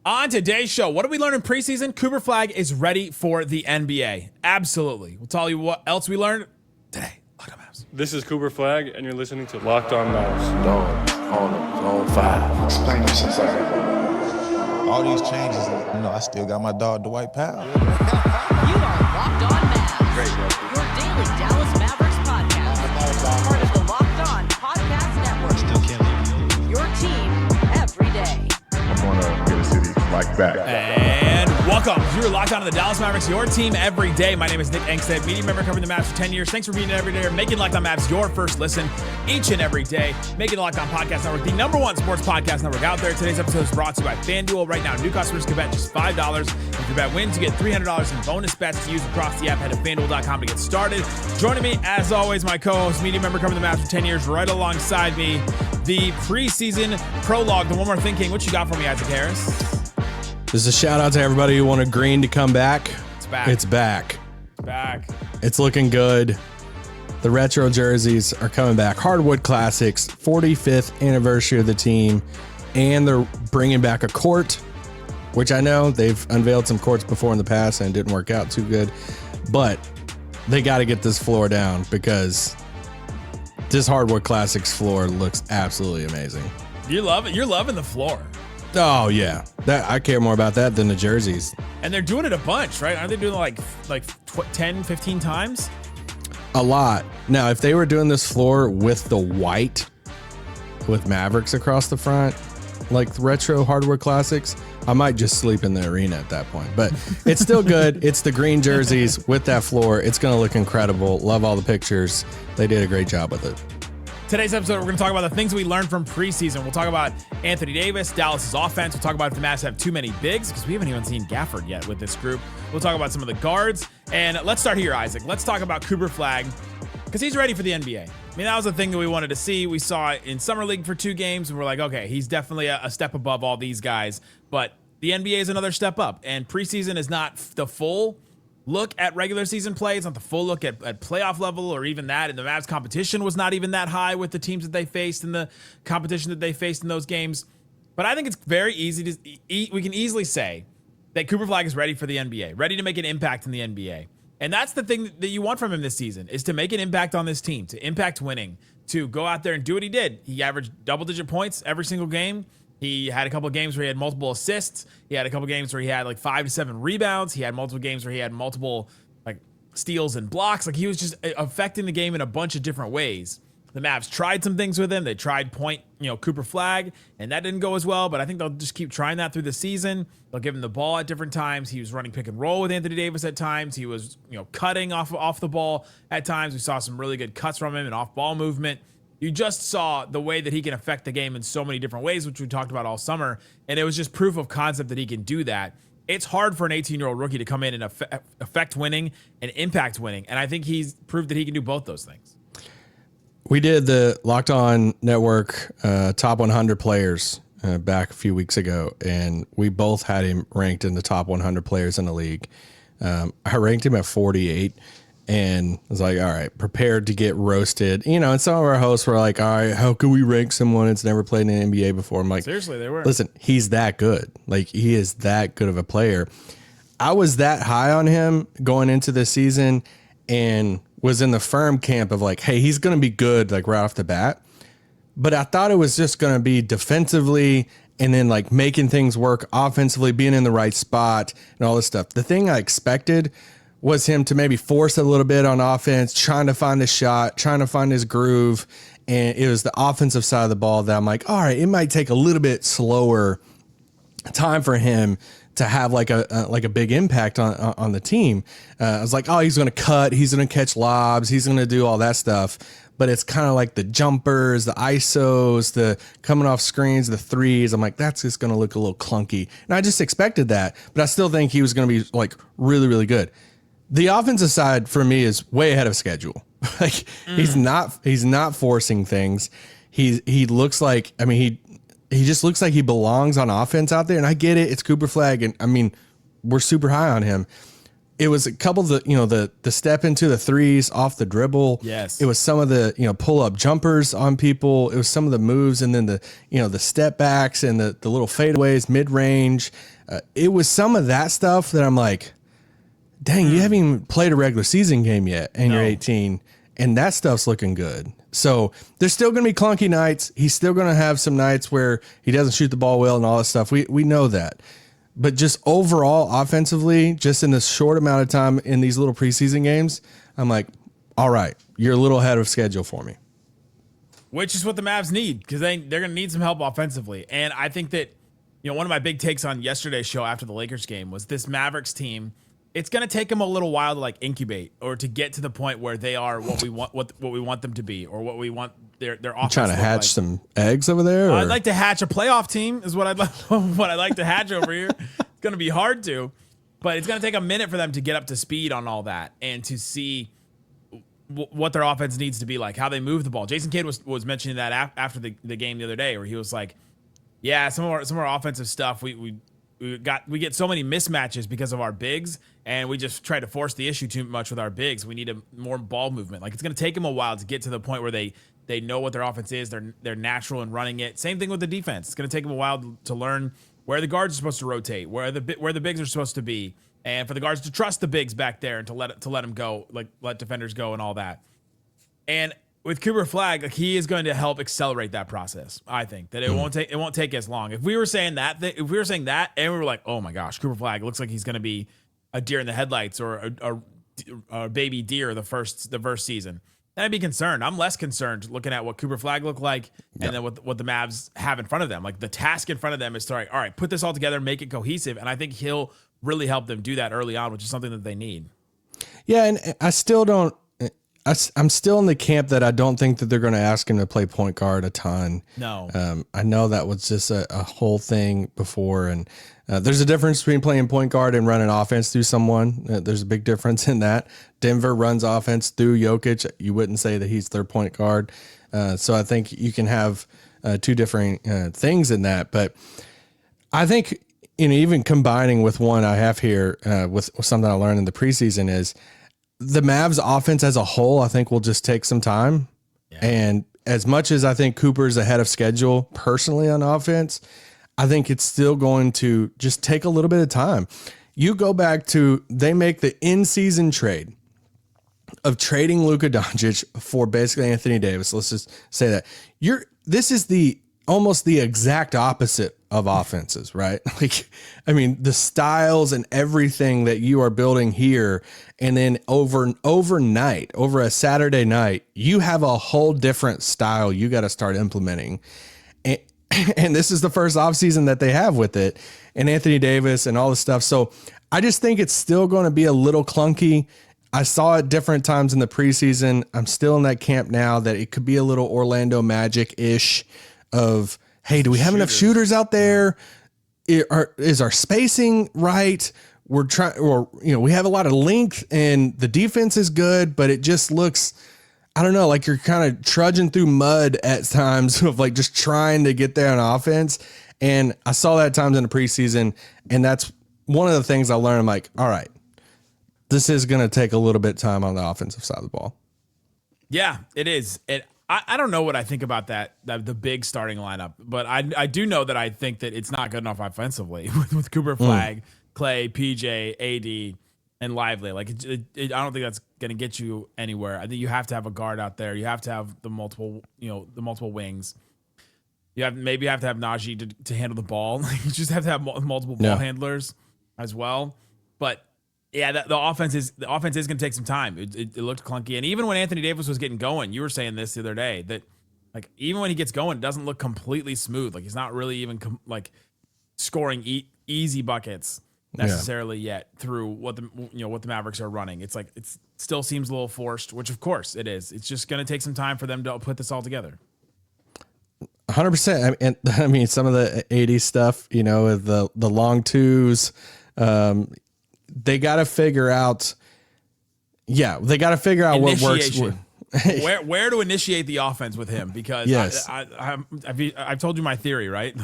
On today's show, what did we learn in preseason? Cooper Flagg is ready for the NBA. Absolutely. We'll tell you what else we learned today. Locked On Mavs. This is Cooper Flagg, and you're listening to Locked On Mavs. Dog, on 5. Explain yourself. All these changes, I still got my dog Dwight Powell. You are Locked On Mavs. Great, your daily Dallas Mavericks podcast. Part of the Locked On Podcast Network. Still can't leave. Your team every day. I'm gonna get a city like that. And welcome. You're Locked On to the Dallas Mavericks, your team every day. My name is Nick Angstadt, media member covering the Mavs for 10 years. Thanks for being every day, making Locked On Mavs your first listen each and every day. Making the Locked On Podcast Network the #1 sports podcast network out there. Today's episode is brought to you by FanDuel. Right now, new customers can bet just $5. If your bet wins, you get $300 in bonus bets to use across the app. Head to FanDuel.com to get started. Joining me, as always, my co-host, media member covering the Mavs for 10 years, right alongside me, the preseason prologue, the One More Thing King. What you got for me, Isaac Harris? This is a shout out to everybody who wanted green to come back. It's back. It's back. It's back. It's looking good. The retro jerseys are coming back. Hardwood Classics, 45th anniversary of the team. And they're bringing back a court, which I know they've unveiled some courts before in the past and it didn't work out too good. But they got to get this floor down because this Hardwood Classics floor looks absolutely amazing. You love it. You're loving the floor. Oh, yeah. I care more about that than the jerseys. And they're doing it a bunch, right? Aren't they doing like 10, 15 times? A lot. Now, if they were doing this floor with the white, with Mavericks across the front, like the retro Hardwood Classics, I might just sleep in the arena at that point. But it's still good. It's the green jerseys with that floor. It's going to look incredible. Love all the pictures. They did a great job with it. Today's episode, we're going to talk about the things we learned from preseason. We'll talk about Anthony Davis, Dallas's offense. We'll talk about if the Mavs have too many bigs, because we haven't even seen Gafford yet with this group. We'll talk about some of the guards. And let's start here, Isaac. Let's talk about Cooper Flagg, because he's ready for the NBA. I mean, that was the thing that we wanted to see. We saw it in Summer League for 2 games, and we're like, okay, he's definitely a step above all these guys. But the NBA is another step up, and preseason is not the full look at regular season play. It's not the full look at playoff level or even that. And the Mavs competition was not even that high with the teams that they faced and the competition that they faced in those games. But I think it's very easy to, we can easily say that Cooper Flagg is ready for the NBA, ready to make an impact in the NBA. And that's the thing that you want from him this season, is to make an impact on this team, to impact winning, to go out there and do what he did. He averaged double-digit points every single game. He had a couple of games where he had multiple assists. He had a couple of games where he had like 5 to 7 rebounds. He had multiple games where he had multiple like steals and blocks. Like he was just affecting the game in a bunch of different ways. The Mavs tried some things with him. They tried Cooper Flagg, and that didn't go as well. But I think they'll just keep trying that through the season. They'll give him the ball at different times. He was running pick and roll with Anthony Davis at times. He was cutting off the ball at times. We saw some really good cuts from him and off ball movement. You just saw the way that he can affect the game in so many different ways, which we talked about all summer. And it was just proof of concept that he can do that. It's hard for an 18-year-old rookie to come in and affect winning and impact winning. And I think he's proved that he can do both those things. We did the Locked On Network top 100 players back a few weeks ago, and we both had him ranked in the top 100 players in the league. I ranked him at 48. And I was like, all right, prepared to get roasted. And some of our hosts were like, all right, how could we rank someone that's never played in the NBA before? I'm like, seriously, they were. Listen, he's that good. Like, he is that good of a player. I was that high on him going into the season and was in the firm camp of like, hey, he's going to be good, like right off the bat. But I thought it was just going to be defensively and then like making things work offensively, being in the right spot and all this stuff. The thing I expected was him to maybe force a little bit on offense, trying to find his shot, trying to find his groove. And it was the offensive side of the ball that I'm like, all right, it might take a little bit slower time for him to have like a big impact on the team. I was like, oh, he's going to cut, he's going to catch lobs, he's going to do all that stuff. But it's kind of like the jumpers, the ISOs, the coming off screens, the threes. I'm like, that's just going to look a little clunky. And I just expected that, but I still think he was going to be like really, really good. The offensive side for me is way ahead of schedule. Like he's not forcing things. He looks like, he just looks like he belongs on offense out there. And I get it. It's Cooper Flagg. And we're super high on him. It was a couple of the step into the threes off the dribble. Yes. It was some of the, pull up jumpers on people. It was some of the moves and then the step backs and the little fadeaways mid range. It was some of that stuff that I'm like, dang, you haven't even played a regular season game yet, and you're 18, and that stuff's looking good. So there's still going to be clunky nights. He's still going to have some nights where he doesn't shoot the ball well and all that stuff. We know that. But just overall, offensively, just in this short amount of time in these little preseason games, I'm like, all right, you're a little ahead of schedule for me. Which is what the Mavs need, because they're going to need some help offensively. And I think that, one of my big takes on yesterday's show after the Lakers game was this Mavericks team. It's going to take them a little while to incubate or to get to the point where they are what we want, what we want them to be, or what we want their offense. Trying to hatch some eggs over there. I'd like to hatch a playoff team is what I'd like to hatch over here. It's going to be hard to, but it's going to take a minute for them to get up to speed on all that and to see what their offense needs to be like, how they move the ball. Jason Kidd was mentioning that after the game the other day, where he was like, yeah, some of our offensive stuff, we get so many mismatches because of our bigs, and we just try to force the issue too much with our bigs. We need more ball movement. Like, it's going to take them a while to get to the point where they know what their offense is. They're natural in running it. Same thing with the defense. It's going to take them a while to learn where the guards are supposed to rotate, where the bigs are supposed to be, and for the guards to trust the bigs back there and to let them go, let defenders go and all that. And with Cooper Flagg, he is going to help accelerate that process. I think that it won't take as long. If we were saying that, and we were like, oh my gosh, Cooper Flagg looks like he's going to be a deer in the headlights or a baby deer the first season, then I'd be concerned. I'm less concerned looking at what Cooper Flagg looked like and then what the Mavs have in front of them. Like, the task in front of them is to, all right, put this all together, make it cohesive, and I think he'll really help them do that early on, which is something that they need. Yeah, and I still don't. I'm still in the camp that I don't think that they're going to ask him to play point guard a ton. No. I know that was just a whole thing before, and there's a difference between playing point guard and running offense through someone. There's a big difference in that. Denver runs offense through Jokic. You wouldn't say that he's their point guard. So I think you can have two different things in that. But I think, even combining with one I have here with something I learned in the preseason is, the Mavs offense as a whole, I think, will just take some time. Yeah. And as much as I think Cooper's ahead of schedule personally on offense, I think it's still going to just take a little bit of time. You go back to, they make the in-season trade of trading Luka Doncic for basically Anthony Davis. Let's just say that. This is almost the exact opposite of offenses, right? The styles and everything that you are building here, and then overnight, over a Saturday night, you have a whole different style you got to start implementing. And this is the first offseason that they have with it, and Anthony Davis and all this stuff. So I just think it's still going to be a little clunky. I saw it different times in the preseason. I'm still in that camp now that it could be a little Orlando Magic-ish of, hey, do we have enough shooters out there? Is our spacing right? We're trying, or we have a lot of length and the defense is good, but it just looks, I don't know, like you're kind of trudging through mud at times of just trying to get there on offense. And I saw that at times in the preseason, and that's one of the things I learned. I'm like, all right, this is going to take a little bit of time on the offensive side of the ball. Yeah, it is. I don't know what I think about the big starting lineup, but I do know that I think that it's not good enough offensively with Cooper Flagg, Klay, PJ, AD, and Lively. I don't think that's going to get you anywhere. I think you have to have a guard out there. You have to have the multiple wings. You have to have Naji to handle the ball. You just have to have multiple ball handlers as well. But yeah, the offense is going to take some time. It looked clunky, and even when Anthony Davis was getting going, you were saying this the other day that even when he gets going, it doesn't look completely smooth. He's not really even scoring easy buckets necessarily yet through what the Mavericks are running. It's it still seems a little forced, which of course it is. It's just going to take some time for them to put this all together. 100%. I mean, some of the 80s stuff, with the long twos. They got to figure out. Yeah, they got to figure out what works. where to initiate the offense with him, because I've told you my theory, right?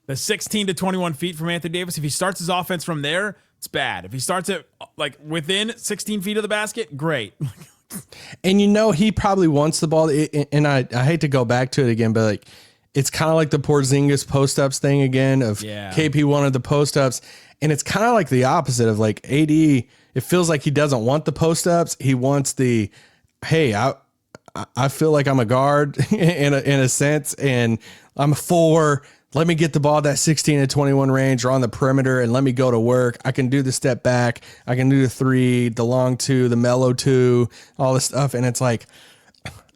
The 16 to 21 feet from Anthony Davis. If he starts his offense from there, it's bad. If he starts it within 16 feet of the basket, great. And he probably wants the ball. And I hate to go back to it again, but it's kind of like the Porzingis post-ups thing again of KP wanted the post-ups. And it's kind of like the opposite of like AD. It feels like he doesn't want the post-ups. He wants the, hey, I feel like I'm a guard in a sense, and I'm a 4. Let me get the ball that 16 to 21 range or on the perimeter and let me go to work. I can do the step back. I can do the 3, the long 2, the mellow 2, all this stuff. And it's like,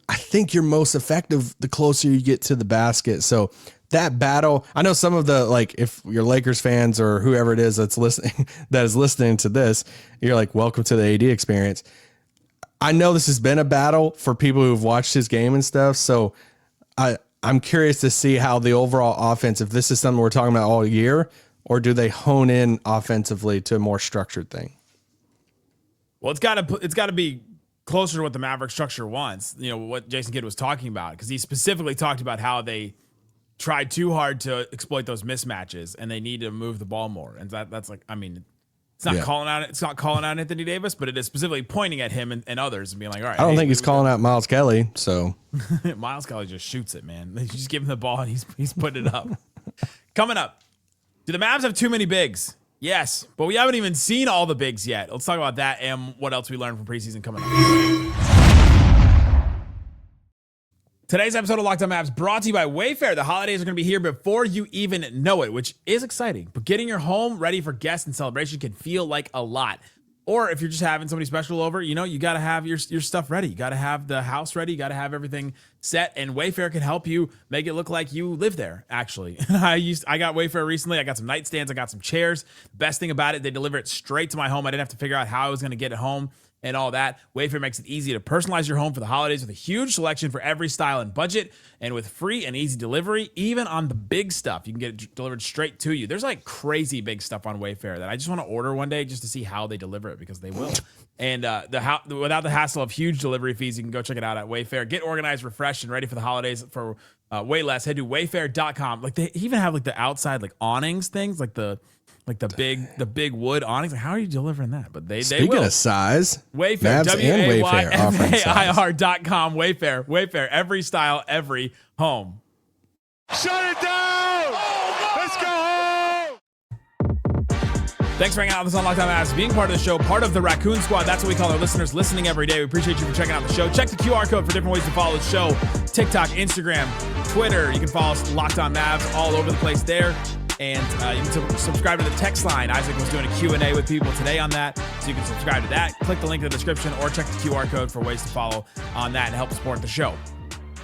I think you're most effective the closer you get to the basket. So that battle, I know some of the, like, if you're Lakers fans or whoever it is that's listening, that is listening to this, you're like, welcome to the AD experience. I know this has been a battle for people who've watched his game and stuff. So I'm curious to see how the overall offense, if this is something we're talking about all year, or do they hone in offensively to a more structured thing? Well, it's got to be closer to what the Maverick structure wants. You know, what Jason Kidd was talking about, because he specifically talked about how they tried too hard to exploit those mismatches and they need to move the ball more. And that's like, I mean, it's not calling out Anthony Davis, but it is specifically pointing at him and others and being like, all right. I don't think he's calling out Miles Kelly. So Miles Kelly just shoots it, man. They just give him the ball and he's putting it up. Coming up, do the Mavs have too many bigs? Yes, but we haven't even seen all the bigs yet. Let's talk about that and what else we learned from preseason coming up. Today's episode of Locked On Mavs brought to you by Wayfair. The holidays are going to be here before you even know it, which is exciting. But getting your home ready for guests and celebration can feel like a lot. Or if you're just having somebody special over, you know, you got to have your stuff ready. You got to have the house ready. You got to have everything set. And Wayfair can help you make it look like you live there, actually. I got Wayfair recently. I got some nightstands. I got some chairs. Best thing about it, they deliver it straight to my home. I didn't have to figure out how I was going to get it home and all that. Wayfair makes it easy to personalize your home for the holidays with a huge selection for every style and budget, and with free and easy delivery, even on the big stuff. You can get it delivered straight to you. There's like crazy big stuff on Wayfair that I just want to order one day just to see how they deliver it, because they will. And without the hassle of huge delivery fees, you can go check it out at Wayfair. Get organized, refreshed, and ready for the holidays for way less. Head to wayfair.com. Like, they even have like the outside like awnings things, like the big wood awnings. Like, how are you delivering that? But they Speaking will. Of size, Wayfair, Mavs and Wayfair offering size. Wayfair.com. Wayfair, every style, every home. Shut it down! Let's go home! Thanks for hanging out with us on Locked On Mavs, being part of the show, part of the Raccoon Squad. That's what we call our listeners, listening every day. We appreciate you for checking out the show. Check the QR code for different ways to follow the show. TikTok, Instagram, Twitter. You can follow us, Locked On Mavs, all over the place there. And you can subscribe to the text line. Isaac was doing a Q&A with people today on that, so you can subscribe to that. Click the link in the description or check the QR code for ways to follow on that and help support the show.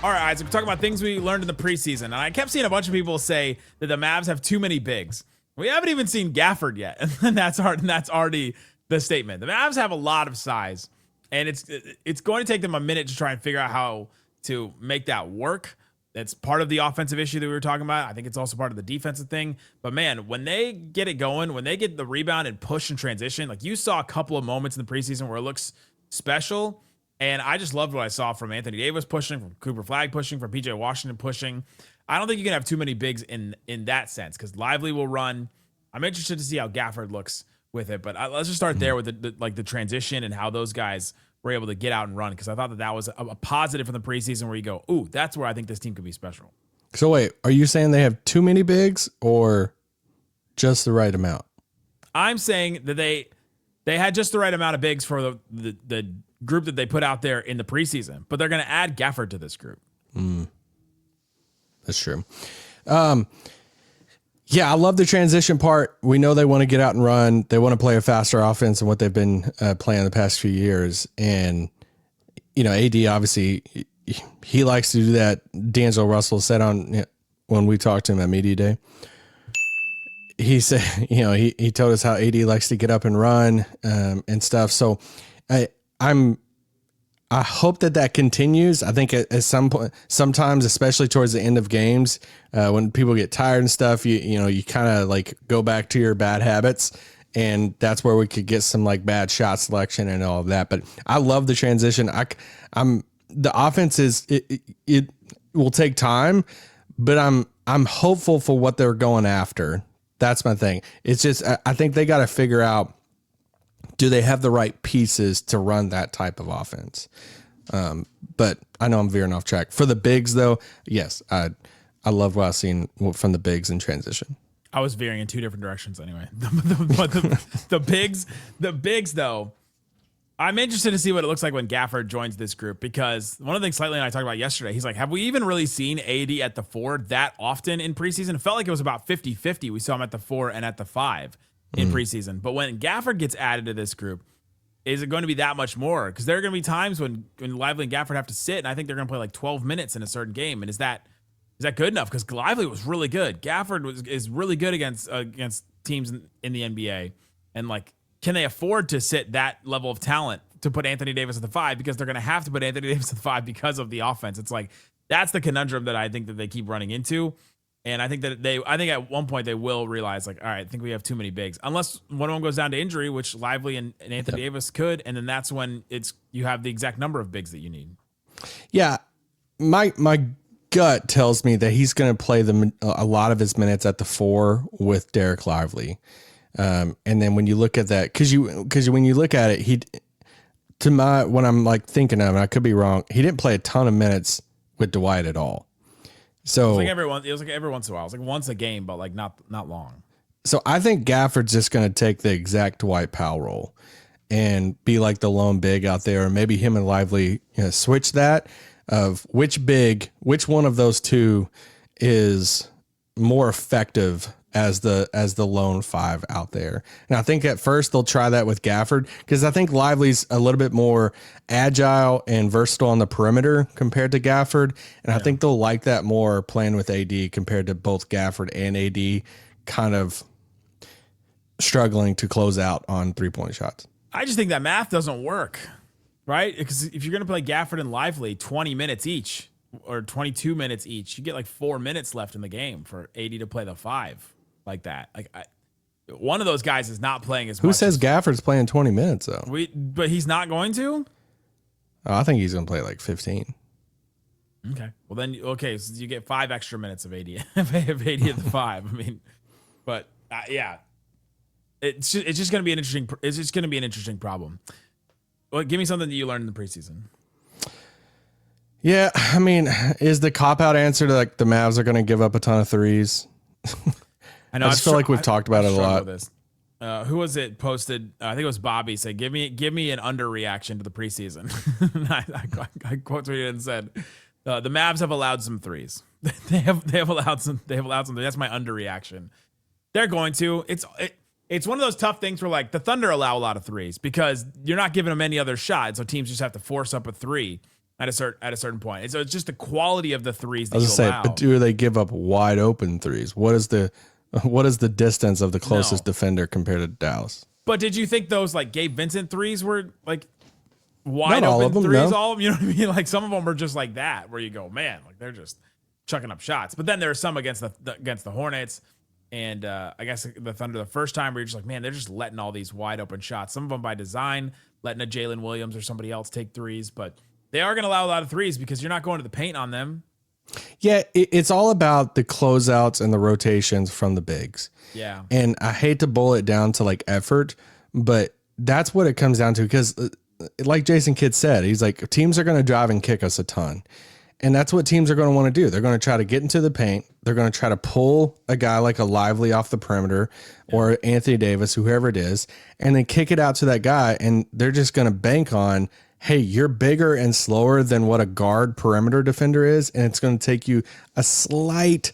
All right, Isaac, we're talking about things we learned in the preseason. And I kept seeing a bunch of people say that the Mavs have too many bigs. We haven't even seen Gafford yet, and that's already the statement. The Mavs have a lot of size, and it's going to take them a minute to try and figure out how to make that work. That's part of the offensive issue that we were talking about. I think it's also part of the defensive thing. But man, when they get it going, when they get the rebound and push and transition, like you saw a couple of moments in the preseason where it looks special. And I just loved what I saw from Anthony Davis pushing, from Cooper Flagg pushing, from PJ Washington pushing. I don't think you can have too many bigs in that sense, because Lively will run. I'm interested to see how Gafford looks with it. But let's just start there with the transition and how those guys were able to get out and run, because I thought that was a positive from the preseason where you go, ooh, that's where I think this team could be special. So wait, are you saying they have too many bigs or just the right amount? I'm saying that they had just the right amount of bigs for the group that they put out there in the preseason, but they're going to add Gafford to this group. That's true. Yeah, I love the transition part. We know they want to get out and run. They want to play a faster offense than what they've been playing the past few years. And, you know, AD, obviously, he likes to do that. D'Angelo Russell said when we talked to him at Media Day, he said, you know, he told us how AD likes to get up and run and stuff. So I hope that continues. I think at some point, sometimes, especially towards the end of games, when people get tired and stuff, you kind of like go back to your bad habits, and that's where we could get some like bad shot selection and all of that. But I love the transition. The offense it will take time, but I'm hopeful for what they're going after. That's my thing. It's just I think they got to figure out, do they have the right pieces to run that type of offense? But I know I'm veering off track. For the bigs, though, yes, I love what I've seen from the bigs in transition. I was veering in two different directions anyway. The bigs though, I'm interested to see what it looks like when Gafford joins this group, because one of the things Slightly and I talked about yesterday, he's like, have we even really seen AD at the 4 that often in preseason? It felt like it was about 50-50. We saw him at the 4 and at the 5 in preseason. But when Gafford gets added to this group, is it going to be that much more? Because there are going to be times when Lively and Gafford have to sit, and I think they're going to play like 12 minutes in a certain game. And is that good enough? Because Lively was really good. Gafford is really good against teams in the NBA. And like, can they afford to sit that level of talent to put Anthony Davis at the 5? Because they're going to have to put Anthony Davis at the 5 because of the offense. It's like, that's the conundrum that I think that they keep running into. And I think that I think at one point they will realize, like, all right, I think we have too many bigs. Unless one of them goes down to injury, which Lively and Anthony Davis could. And then that's when you have the exact number of bigs that you need. Yeah. My gut tells me that he's going to play a lot of his minutes at the 4 with Dereck Lively. And then when you look at that, because when you look at it, when I'm like thinking of it, I could be wrong, he didn't play a ton of minutes with Dwight at all. So it was like every once in a while. It was like once a game, but like not long. So I think Gafford's just going to take the exact Dwight Powell role and be like the lone big out there, or maybe him and Lively switch that of which one of those two is more effective as the lone 5 out there. And I think at first they'll try that with Gafford, because I think Lively's a little bit more agile and versatile on the perimeter compared to Gafford. And I think they'll like that more playing with AD compared to both Gafford and AD kind of struggling to close out on 3-point shots. I just think that math doesn't work, right? Because if you're going to play Gafford and Lively 20 minutes each or 22 minutes each, you get like 4 minutes left in the game for AD to play the 5. Like that, one of those guys is not playing as much. Who says Gafford's playing 20 minutes though? But he's not going to. Oh, I think he's going to play like 15. Okay, well then, so you get 5 extra minutes of AD at the 5. I mean, but yeah, it's just going to be an interesting. It's just going to be an interesting problem. Well, give me something that you learned in the preseason. Yeah, I mean, is the cop-out answer to like the Mavs are going to give up a ton of threes? I know. I just feel like we've talked about it a lot. Who was it posted? I think it was Bobby said, "Give me an underreaction to the preseason." I quote tweeted and said, "The Mavs have allowed some threes. they have allowed some. That's my underreaction. They're going to. It's one of those tough things where like the Thunder allow a lot of threes because you're not giving them any other shot, so teams just have to force up a 3 at a certain point. And so it's just the quality of the threes that you allow. But do they give up wide open threes? What is the distance of the closest defender compared to Dallas? But did you think those like Gabe Vincent threes were like wide Not open all of them, threes? no. All of them, you know what I mean? Like some of them are just like that, where you go, man, like they're just chucking up shots. But then there are some against the Hornets and I guess the Thunder the first time where you're just like, man, they're just letting all these wide open shots. Some of them by design, letting a Jalen Williams or somebody else take threes, but they are going to allow a lot of threes because you're not going to the paint on them. Yeah, it's all about the closeouts and the rotations from the bigs. Yeah. And I hate to boil it down to like effort, but that's what it comes down to, because like Jason Kidd said, he's like, teams are going to drive and kick us a ton. And that's what teams are going to want to do. They're going to try to get into the paint. They're going to try to pull a guy like a Lively off the perimeter or Anthony Davis, whoever it is, and then kick it out to that guy. And they're just going to bank on, hey, you're bigger and slower than what a guard perimeter defender is, and it's going to take you a slight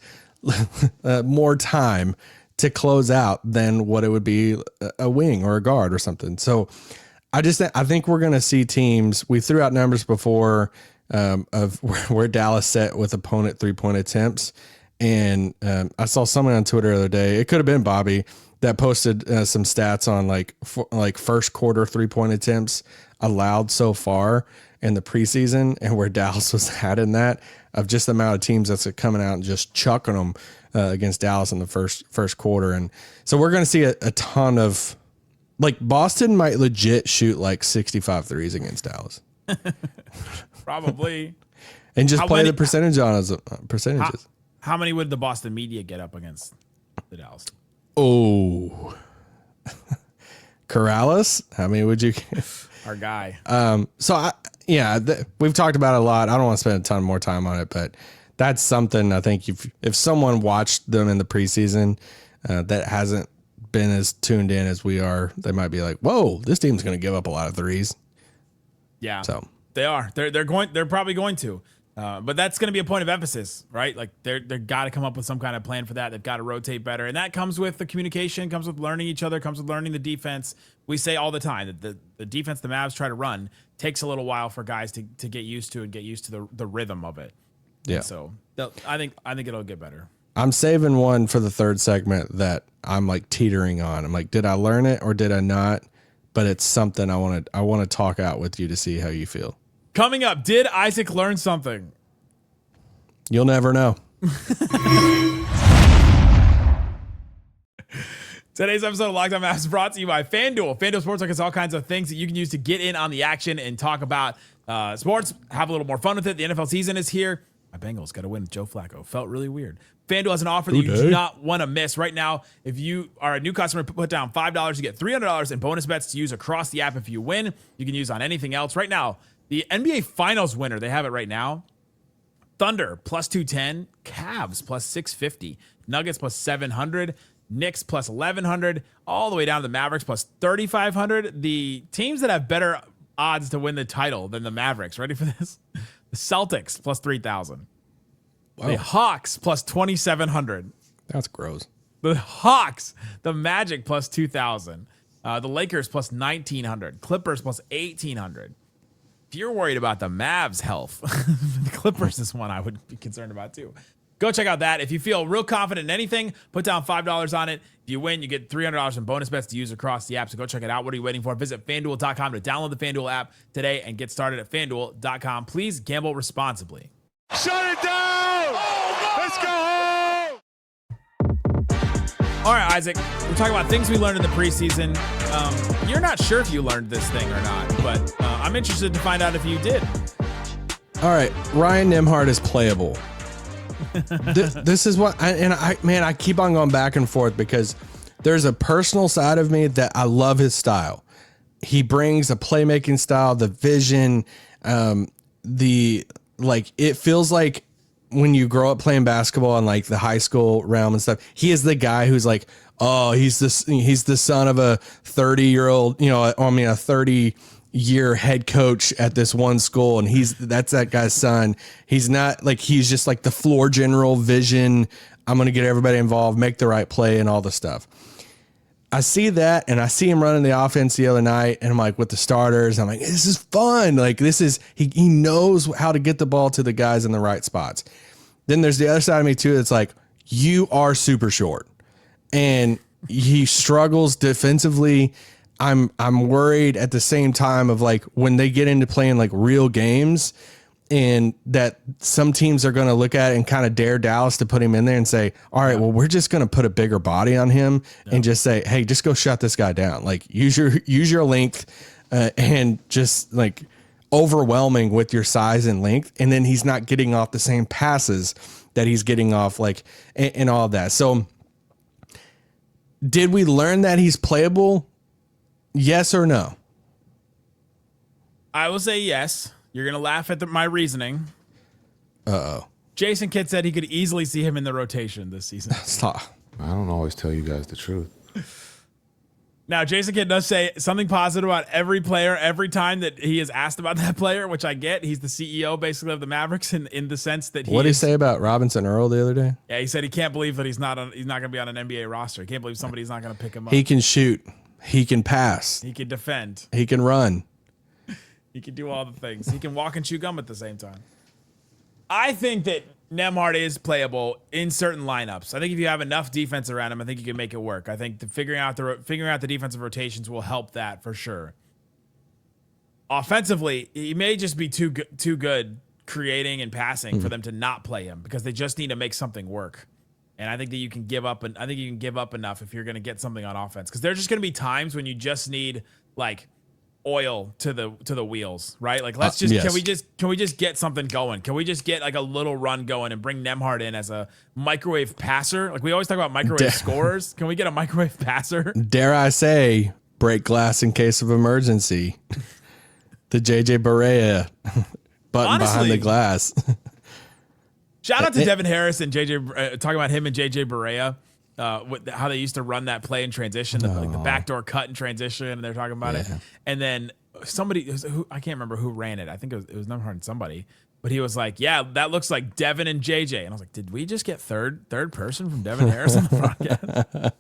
more time to close out than what it would be a wing or a guard or something. So I think we're going to see teams. We threw out numbers before of where Dallas set with opponent 3-point attempts, and I saw someone on Twitter the other day. It could have been Bobby that posted some stats on like first quarter 3-point attempts allowed so far in the preseason, and where Dallas was at in that, of just the amount of teams that's coming out and just chucking them against Dallas in the first quarter. And so we're going to see a ton of, like, Boston might legit shoot like 65 threes against Dallas. Probably. And just play the percentage on us, percentages. How many would the Boston media get up against the Dallas? Oh, Corrales. How many would you get? Our guy. We've talked about it a lot. I don't want to spend a ton more time on it, but that's something I think if someone watched them in the preseason that hasn't been as tuned in as we are, they might be like, whoa, this team's going to give up a lot of threes. Yeah, so they are. They're probably going to. But that's going to be a point of emphasis, right? Like they're got to come up with some kind of plan for that. They've got to rotate better, and that comes with the communication, comes with learning each other, comes with learning the defense. We say all the time that the defense the Mavs try to run takes a little while for guys to get used to and get used to the rhythm of it. Yeah. And so I think it'll get better. I'm saving one for the third segment that I'm like teetering on. I'm like, did I learn it or did I not? But it's something I want to talk out with you to see how you feel. Coming up, did Isaac learn something? You'll never know. Today's episode of Locked On Mavs is brought to you by FanDuel. FanDuel Sportsbook has all kinds of things that you can use to get in on the action and talk about sports, have a little more fun with it. The NFL season is here. My Bengals got to win with Joe Flacco. Felt really weird. FanDuel has an offer that you do not want to miss. Right now, if you are a new customer, put down $5, you get $300 in bonus bets to use across the app. If you win, you can use on anything else. Right now, the NBA Finals winner, they have it right now. Thunder plus 210, Cavs plus 650, Nuggets plus 700, Knicks plus 1100, all the way down to the Mavericks plus 3500. The teams that have better odds to win the title than the Mavericks, ready for this? The Celtics plus 3000. Wow. The Hawks plus 2700. That's gross. The Hawks, the Magic plus 2000. The Lakers plus 1900, Clippers plus 1800. If you're worried about the Mavs' health, the Clippers is one I would be concerned about too. Go check out that. If you feel real confident in anything, put down $5 on it. If you win, you get $300 in bonus bets to use across the app. So go check it out. What are you waiting for? Visit FanDuel.com to download the FanDuel app today and get started at FanDuel.com. Please gamble responsibly. Shut it down! Let's go home! All right, Isaac, we're talking about things we learned in the preseason. You're not sure if you learned this thing or not, but I'm interested to find out if you did. All right, Ryan Nembhard is playable. This is what I keep on going back and forth because there's a personal side of me that I love his style. He brings a playmaking style, the vision, it feels like when you grow up playing basketball in like the high school realm and stuff, he is the guy who's like, oh, he's the son of a 30-year-old, a 30-year head coach at this one school, and that's that guy's son. He's not like, he's just like the floor general vision. I'm going to get everybody involved, make the right play and all the stuff. I see that, and I see him running the offense the other night, and I'm like, with the starters, I'm like, this is fun. Like, this is, he knows how to get the ball to the guys in the right spots. Then there's the other side of me too. It's like, you are super short, and he struggles defensively. I'm worried at the same time of like when they get into playing like real games, and that some teams are going to look at it and kind of dare Dallas to put him in there and say, all right, well, we're just going to put a bigger body on him and just say, hey, just go shut this guy down. Like use your length and just like overwhelming with your size and length. And then he's not getting off the same passes that he's getting off, like, and all of that. So did we learn that he's playable? Yes or no? I will say yes. You're going to laugh at my reasoning. Uh-oh. Jason Kidd said he could easily see him in the rotation this season. Stop. I don't always tell you guys the truth. Now, Jason Kidd does say something positive about every player every time that he is asked about that player, which I get. He's the CEO, basically, of the Mavericks in the sense that what did he say about Robinson Earl the other day? Yeah, he said he can't believe that he's not going to be on an NBA roster. He can't believe somebody's not going to pick him up. He can shoot. He can pass. He can defend. He can run. He can do all the things. He can walk and chew gum at the same time. I think that Nembhard is playable in certain lineups. I think if you have enough defense around him, I think you can make it work. I think figuring out the defensive rotations will help that for sure. Offensively, he may just be too good creating and passing for them to not play him because they just need to make something work. And I think that you can give up. I think you can give up enough if you're going to get something on offense, because there's just going to be times when you just need like oil to the wheels, right? Like let's just can we just get something going? Can we just get like a little run going and bring Nembhard in as a microwave passer? Like we always talk about microwave scorers. Can we get a microwave passer? Dare I say, break glass in case of emergency. The JJ Barea button behind the glass. Shout out to Devin Harris and JJ, talking about him and JJ Barea, how they used to run that play in transition, like the backdoor cut in transition, and they're talking about it. And then somebody, I can't remember who ran it. I think it was Nembhard and somebody, but he was like, yeah, that looks like Devin and JJ. And I was like, did we just get third person from Devin Harris on the podcast?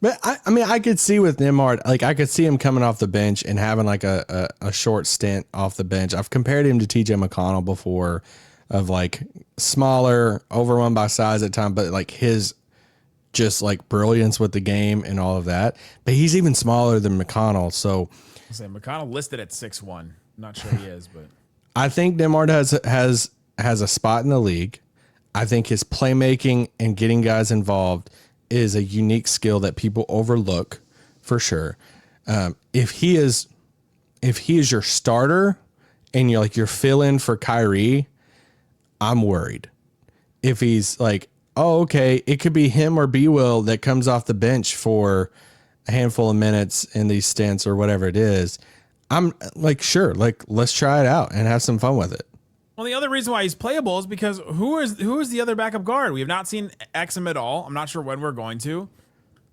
But I mean, I could see with Nembhard, like I could see him coming off the bench and having like a short stint off the bench. I've compared him to TJ McConnell before, of like smaller, overrun by size at times, but like his just like brilliance with the game and all of that. But he's even smaller than McConnell. So I say McConnell listed at 6'1". Not sure he is, but I think Nembhard has a spot in the league. I think his playmaking and getting guys involved is a unique skill that people overlook for sure. If he is your starter and you're fill-in for Kyrie, I'm worried. If he's like, oh, okay, it could be him or B-Will that comes off the bench for a handful of minutes in these stints or whatever it is, I'm like, sure, like let's try it out and have some fun with it. Well, the other reason why he's playable is because who is the other backup guard? We have not seen Exum at all. I'm not sure when we're going to.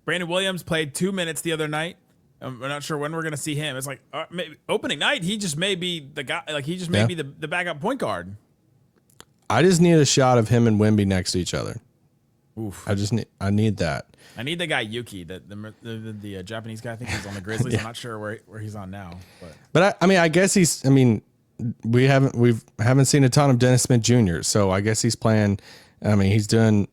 Brandon Williams played 2 minutes the other night. We're not sure when we're going to see him. It's like maybe opening night, he just may be the guy. Like he just may be the backup point guard. I just need a shot of him and Wemby next to each other. Oof. I need that. I need the guy Yuki, the Japanese guy. I think he's on the Grizzlies. I'm not sure where he's on now. But I mean, I guess he's. I mean, we haven't seen a ton of Dennis Smith Jr. So I guess he's playing. I mean,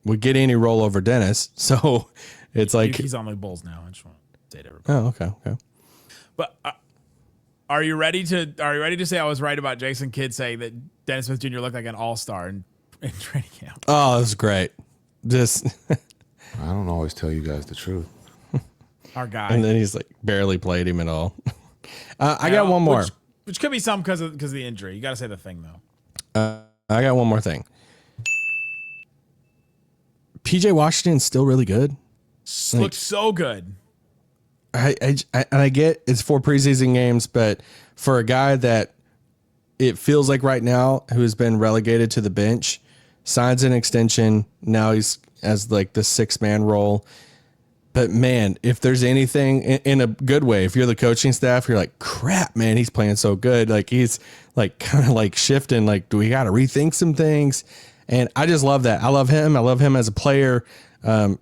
we get any roll over Dennis. So it's like he's on the Bulls now. I just want to say to everybody. Oh, okay. But are you ready to say I was right about Jason Kidd saying that Dennis Smith Jr. looked like an all-star in training camp? Oh, that's great. Just I don't always tell you guys the truth. Our guy. And then he's like barely played him at all. I got one more. Which could be some because of the injury. You got to say the thing, though. I got one more thing. PJ Washington's still really good. Looked so good. I get it's 4 preseason games, but for a guy that it feels like right now who's been relegated to the bench, signs an extension. Now he's as like the 6-man role. But man, if there's anything in a good way, if you're the coaching staff, you're like, crap, man, he's playing so good. Like he's like kind of like shifting, like, do we got to rethink some things? And I just love that. I love him. I love him as a player.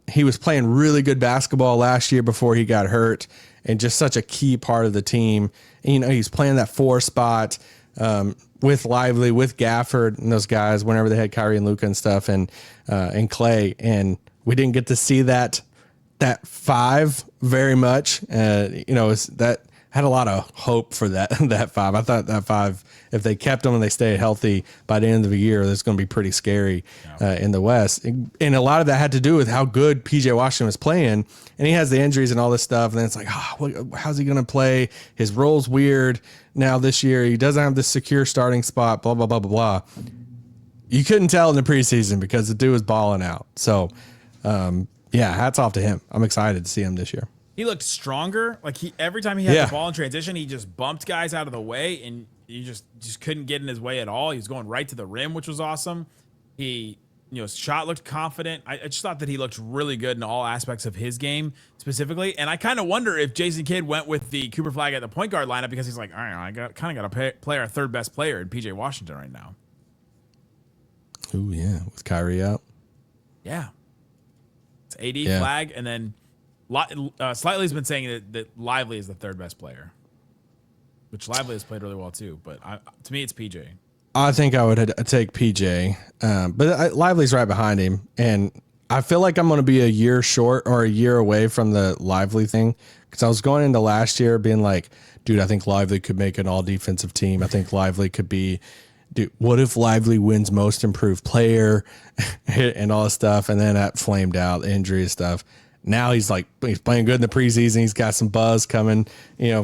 He was playing really good basketball last year before he got hurt and just such a key part of the team. And, he's playing that 4 spot with Lively, with Gafford and those guys whenever they had Kyrie and Luka and stuff and Klay. And we didn't get to see that 5 very much. That had a lot of hope for that 5. I thought that 5, if they kept them and they stayed healthy by the end of the year, that's going to be pretty scary in the West. And a lot of that had to do with how good PJ Washington was playing. And he has the injuries and all this stuff. And then it's like, how's he going to play? His role's weird now this year. He doesn't have this secure starting spot, blah, blah, blah, blah, blah. You couldn't tell in the preseason because the dude was balling out. So, hats off to him. I'm excited to see him this year. He looked stronger. Like every time he had the ball in transition, he just bumped guys out of the way, and you just couldn't get in his way at all. He was going right to the rim, which was awesome. His shot looked confident. I just thought that he looked really good in all aspects of his game specifically. And I kind of wonder if Jason Kidd went with the Cooper Flagg at the point guard lineup because he's like, all right, I got to play our third best player in PJ Washington right now. Ooh, yeah, with Kyrie out. Yeah. It's AD, Flagg, and then Slightly's been saying that Lively is the third best player, which Lively has played really well too. But to me, it's PJ. I think I would take PJ, but Lively's right behind him, and I feel like I'm going to be a year short or a year away from the Lively thing because I was going into last year being like, dude, I think Lively could make an all-defensive team. I think Lively could be. Dude, what if Lively wins most improved player and all this stuff? And then that flamed out, injury and stuff. Now he's playing good in the preseason. He's got some buzz coming,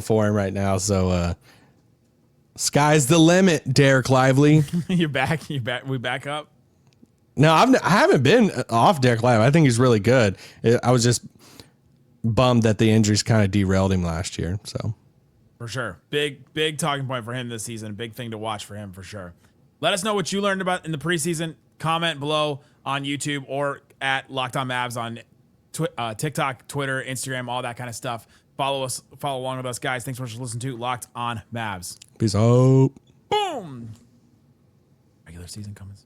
for him right now. So, sky's the limit, Dereck Lively. You back? We back up? No, I haven't been off Dereck Lively. I think he's really good. I was just bummed that the injuries kind of derailed him last year. So, For sure. Big talking point for him this season. Big thing to watch for him for sure. Let us know what you learned about in the preseason. Comment below on YouTube or at Locked On Mavs on TikTok, Twitter, Instagram, all that kind of stuff. Follow along with us, guys. Thanks so much for listening to Locked On Mavs. Peace out. Boom. Regular season coming.